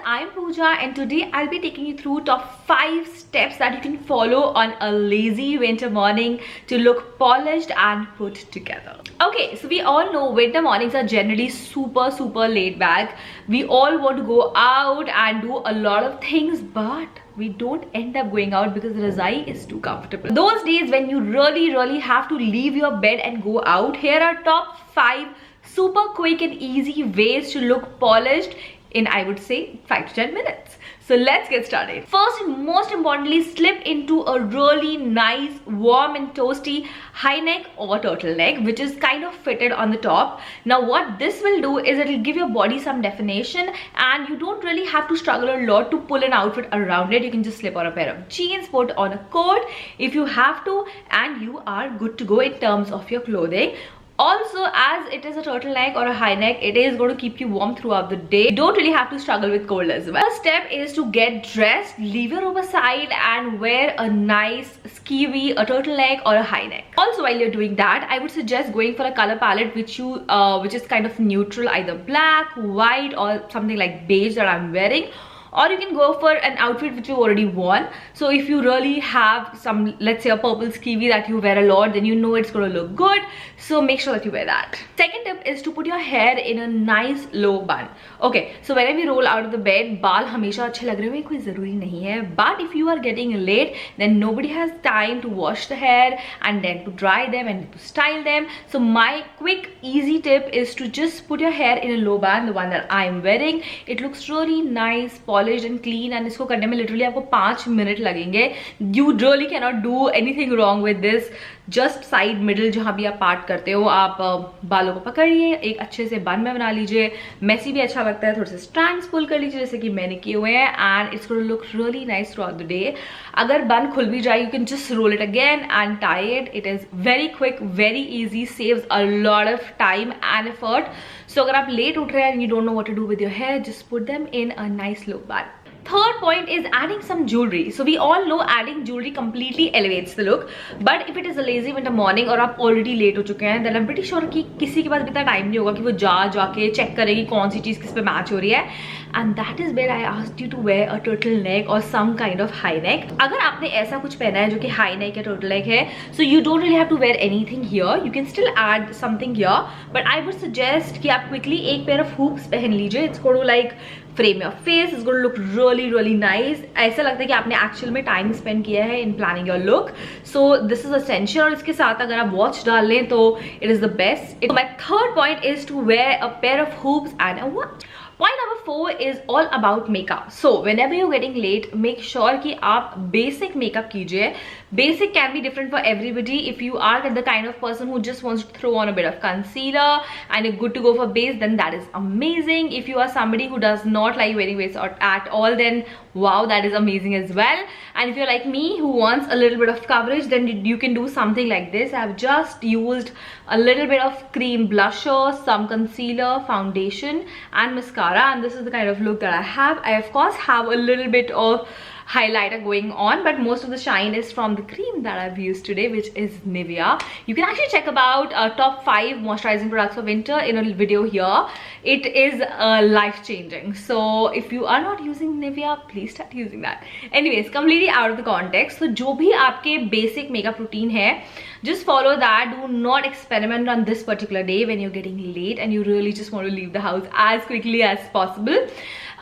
I'm Pooja, and today I'll be taking you through top 5 steps that you can follow on a lazy winter morning to look polished and put together. Okay, so we all know winter mornings are generally super laid back. We all want to go out and do a lot of things, but we don't end up going out because the razai is too comfortable. Those days when you really have to leave your bed and go out, here are top 5 super quick and easy ways to look polished in, I would say, 5 to 10 minutes. So let's get started. First and most importantly, slip into a really nice warm and toasty high neck or turtleneck, which is kind of fitted on the top. Now what this will do is it will give your body some definition, and you don't really have to struggle a lot to pull an outfit around it. You can just slip on a pair of jeans, put on a coat if you have to, and you are good to go in terms of your clothing. Also, as it is a turtleneck or a high neck, it is going to keep you warm throughout the day. You don't really have to struggle with cold as well. First step is to get dressed, leave your robe aside, and wear a nice skiwi, a turtleneck or a high neck. Also, while you're doing that, I would suggest going for a color palette which is kind of neutral, either black, white, or something like beige that I'm wearing. Or you can go for an outfit which you already worn. So if you really have some, let's say a purple skiwi that you wear a lot, then you know it's going to look good. So make sure that you wear that. Second tip is to put your hair in a nice low bun. Okay, so whenever you roll out of the bed, बाल हमेशा अच्छे लग रहे हैं, कोई ज़रूरी नहीं है. But if you are getting late, then nobody has time to wash the hair and then to dry them and to style them. So my quick easy tip is to just put your hair in a low bun, the one that I'm wearing. It looks really nice, polished and clean, and इसको करने में literally आपको 5 minute लगेंगे. You really cannot do anything wrong with this. Just side middle जहाँ भी आप part करते हो, आप बालों को पकड़िए, एक अच्छे से बन में बना लीजिए. मेसी भी अच्छा लगता है, थोड़े से स्ट्रैंड्स पुल कर लीजिए जैसे कि मैंने किए हुए हैं, and it's going to look really nice throughout the day. अगर बन खुल भी जाए, you can just roll it again and tie it. It is very quick, very easy, saves a lot of time and effort. So अगर आप late उठ रहे हैं and you don't know what to do with your hair, just put them in a nice low bun. Third point is adding some jewelry. So we all know adding jewelry completely elevates the look. But if it is a lazy winter morning और आप already late हो चुके हैं, then I'm pretty sure कि किसी के पास भी इतना time नहीं होगा कि वो जाके check करेगी कौन सी चीज़ किस पे match हो रही है. And that is where I asked you to wear a turtleneck or some kind of high neck. अगर आपने ऐसा कुछ पहना है जो कि high neck या turtleneck है, so you don't really have to wear anything here. You can still add something here, but I would suggest कि आप quickly एक pair of hoops पहन लीजिए. It's going to like frame your face. It's going to look really nice. ऐसा लगता है कि आपने actual में time spend किया है in planning your look. So this is essential. और इसके साथ अगर आप watch डाल लें तो it is the best. So my third point is to wear a pair of hoops and a watch. Point number 4 is all about makeup. So whenever you're getting late, make sure कि आप basic makeup कीजिए. Basic can be different for everybody. If you are the kind of person who just wants to throw on a bit of concealer and you're good to go for base, then that is amazing. If you are somebody who does not like wearing base at all, then wow, that is amazing as well. And if you're like me who wants a little bit of coverage, then you can do something like this. I've just used a little bit of cream blusher, some concealer, foundation and mascara, and this is the kind of look that I have. I of course have a little bit of highlighter going on, but most of the shine is from the cream that I've used today, which is Nivea. You can actually check about top 5 moisturizing products for winter in a video here. It is life-changing. So if you are not using Nivea, please start using that. Anyways, completely out of the context. So जो भी आपके basic makeup routine है, just follow that. Do not experiment on this particular day when you're getting late and you really just want to leave the house as quickly as possible.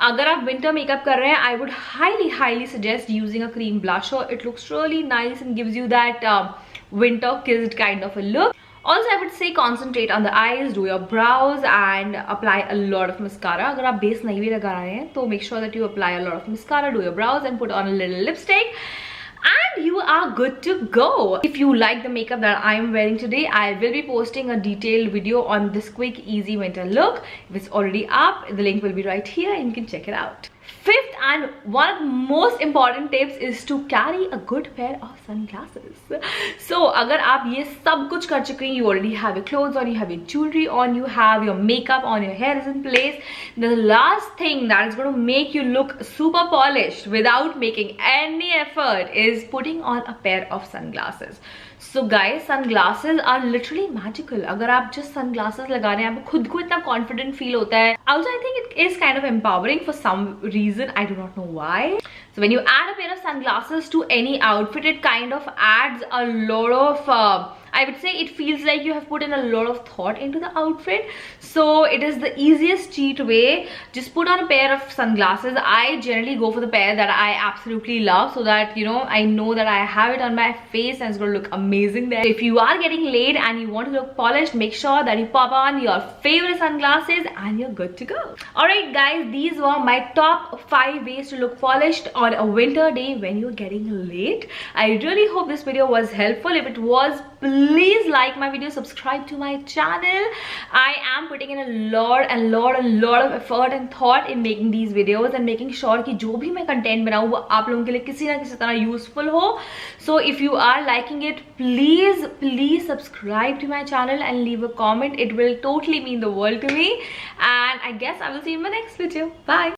अगर आप winter makeup कर रहे हैं, I would highly suggest using a cream blusher. It looks really nice and gives you that winter kissed kind of a look. Also, I would say concentrate on the eyes, do your brows and apply a lot of mascara. अगर आप base नहीं भी लगा रहे हैं, तो make sure that you apply a lot of mascara, do your brows and put on a little lipstick. And you are good to go. If you like the makeup that I am wearing today, I will be posting a detailed video on this quick easy winter look. If it's already up, the link will be right here and you can check it out. Fifth and one of the most important tips is to carry a good pair of sunglasses. So अगर आप ये सब कुछ कर चुके हैं, you already have your clothes on, you have your jewelry on, you have your makeup on, your hair is in place, the last thing that is going to make you look super polished without making any effort is putting on a pair of sunglasses. So guys, sunglasses are literally magical. अगर आप just sunglasses लगा रहे हैं, आपको खुद को इतना confident feel होता है. Also, I think it is kind of empowering for some reason. I do not know why. So when you add a pair of sunglasses to any outfit, it kind of adds a lot of I would say it feels like you have put in a lot of thought into the outfit. So it is the easiest cheat way. Just put on a pair of sunglasses. I generally go for the pair that I absolutely love, so that, you know, I know that I have it on my face and it's going to look amazing there. If you are getting laid and you want to look polished, make sure that you pop on your favorite sunglasses and you're good to go. Alright guys, these were my top 5 ways to look polished on a winter day when you're getting late. I really hope this video was helpful. If it was, please like my video, subscribe to my channel. I am putting in a lot of effort and thought in making these videos and making sure कि जो भी मैं content बनाऊँ वो आप लोगों के लिए किसी ना किसी तरह useful हो. So if you are liking it, please subscribe to my channel and leave a comment. It will totally mean the world to me. And I guess I will see you in my next video. Bye.